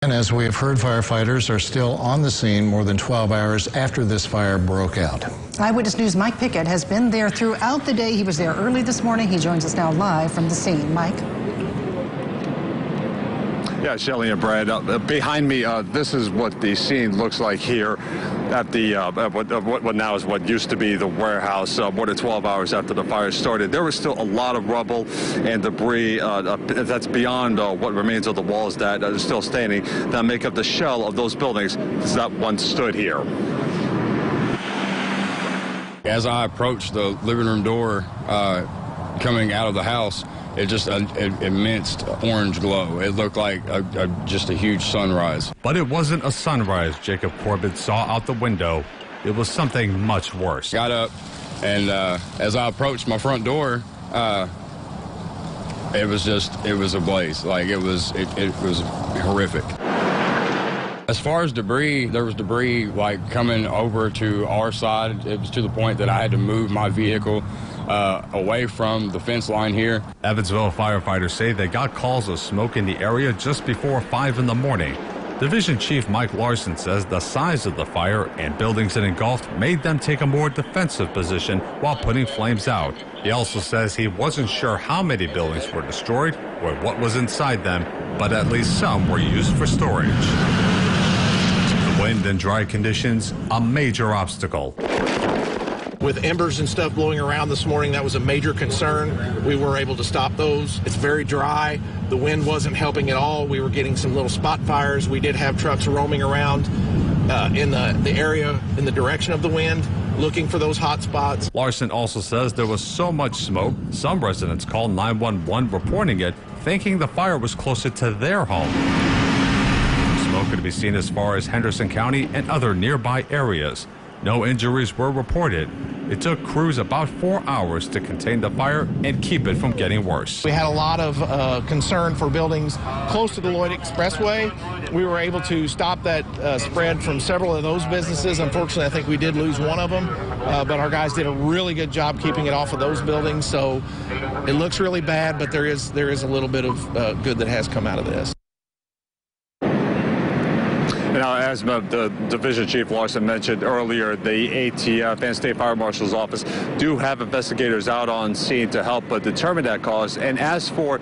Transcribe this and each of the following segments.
And as we have heard, firefighters are still on the scene more than 12 hours after this fire broke out. Eyewitness News' Mike Pickett has been there throughout the day. He was there early this morning. He joins us now live from the scene. Mike? Yeah, Shelley and Brad, behind me, this is what the scene looks like here at the what now is what used to be the warehouse. More than 12 hours after the fire started, there was still a lot of rubble and debris that's beyond what remains of the walls that are still standing that make up the shell of those buildings that once stood here. As I approached the living room door coming out of the house, it just an immense orange glow. It looked like just a huge sunrise. But it wasn't a sunrise Jacob Corbett saw out the window. It was something much worse. Got up, and as I approached my front door, it was a blaze. Like it was horrific. As far as debris, there was debris like coming over to our side. It was to the point that I had to move my vehicle away from the fence line here. Evansville firefighters say they got calls of smoke in the area just before 5 in the morning. Division Chief Mike Larson says the size of the fire and buildings it engulfed made them take a more defensive position while putting flames out. He also says he wasn't sure how many buildings were destroyed or what was inside them, but at least some were used for storage. The wind and dry conditions, a major obstacle. With embers and stuff blowing around this morning, that was a major concern. We were able to stop those. It's very dry. The wind wasn't helping at all. We were getting some little spot fires. We did have trucks roaming around in the area in the direction of the wind, looking for those hot spots. Larson also says there was so much smoke, some residents called 911 reporting it, thinking the fire was closer to their home. Smoke could be seen as far as Henderson County and other nearby areas. No injuries were reported. It took crews about 4 hours to contain the fire and keep it from getting worse. We had a lot of concern for buildings close to the Lloyd Expressway. We were able to stop that spread from several of those businesses. Unfortunately, I think we did lose one of them, but our guys did a really good job keeping it off of those buildings. So it looks really bad, but there is a little bit of good that has come out of this. Now, as the Division Chief Larson mentioned earlier, the ATF and State Fire Marshal's Office do have investigators out on scene to help determine that cause. And as for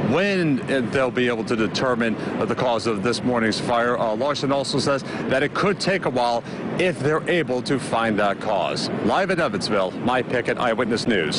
when they'll be able to determine the cause of this morning's fire, Larson also says that it could take a while if they're able to find that cause. Live in Evansville, Mike Pickett, Eyewitness News.